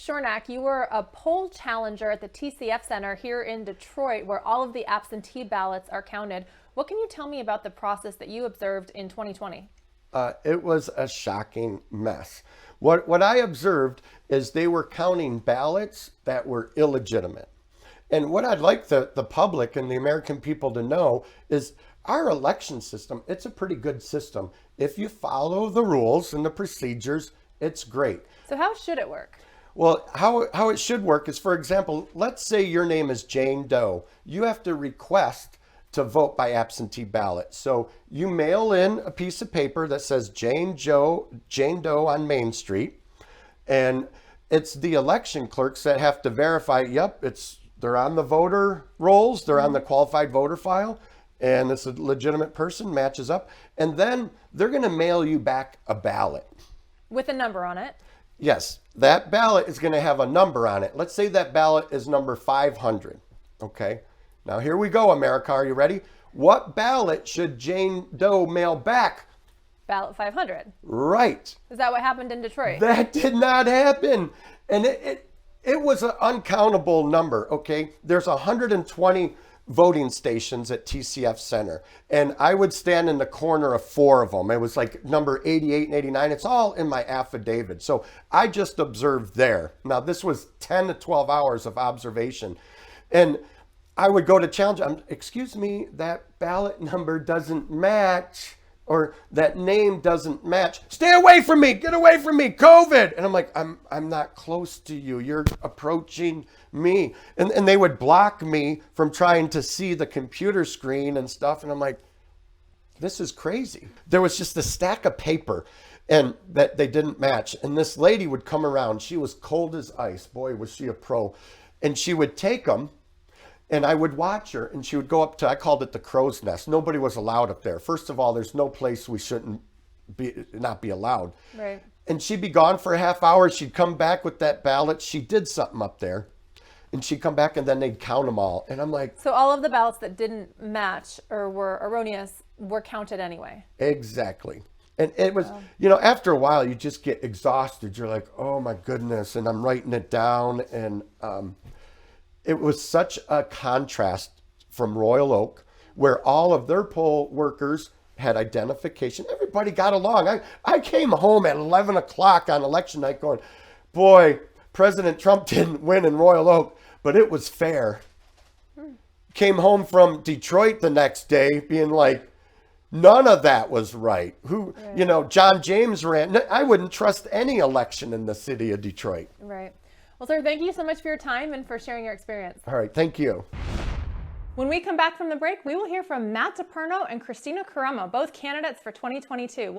Shornack, you were a poll challenger at the TCF Center here in Detroit, where all of the absentee ballots are counted. What can you tell me about the process that you observed in 2020? It was a shocking mess. What I observed is they were counting ballots that were illegitimate. And what I'd like the public and the American people to know is our election system, it's a pretty good system. If you follow the rules and the procedures, it's great. So how should it work? Well, how it should work is, for example, let's say your name is Jane Doe. You have to request to vote by absentee ballot. So you mail in a piece of paper that says Jane Doe on Main Street, and it's the election clerks that have to verify, yep, they're on the voter rolls, they're on the qualified voter file, and it's a legitimate person, matches up, and then they're gonna mail you back a ballot. With a number on it? Yes, that ballot is gonna have a number on it. Let's say that ballot is number 500, okay? Now here we go, America, are you ready? What ballot should Jane Doe mail back? Ballot 500. Right. Is that what happened in Detroit? That did not happen. And it was an uncountable number, okay? There's 120 voting stations at TCF Center. And I would stand in the corner of 4 of them. It was like number 88 and 89. It's all in my affidavit. So I just observed there. Now this was 10 to 12 hours of observation. And I would go to challenge, excuse me, that ballot number doesn't match, or that name doesn't match. Stay away from me, get away from me, COVID. And I'm like, I'm not close to you, you're approaching me. And they would block me from trying to see the computer screen and stuff. And I'm like, this is crazy. There was just a stack of paper and that they didn't match. And this lady would come around, she was cold as ice. Boy, was she a pro. And she would take them, and I would watch her, and she would go up to, I called it the crow's nest. Nobody was allowed up there. First of all, there's no place we shouldn't not be allowed. Right. And she'd be gone for a half hour. She'd come back with that ballot. She did something up there, and she'd come back, and then they'd count them all. And I'm like, so all of the ballots that didn't match or were erroneous were counted anyway. Exactly. And it was, you know, after a while, you just get exhausted. You're like, oh my goodness. And I'm writing it down, and it was such a contrast from Royal Oak, where all of their poll workers had identification. Everybody got along. I came home at 11 o'clock on election night going, boy, President Trump didn't win in Royal Oak, but it was fair. Came home from Detroit the next day being like, none of that was right. Right. You know, John James ran. I wouldn't trust any election in the city of Detroit. Right. Well, sir, thank you so much for your time and for sharing your experience. All right, thank you. When we come back from the break, we will hear from Matt DePerno and Christina Caramo, both candidates for 2022.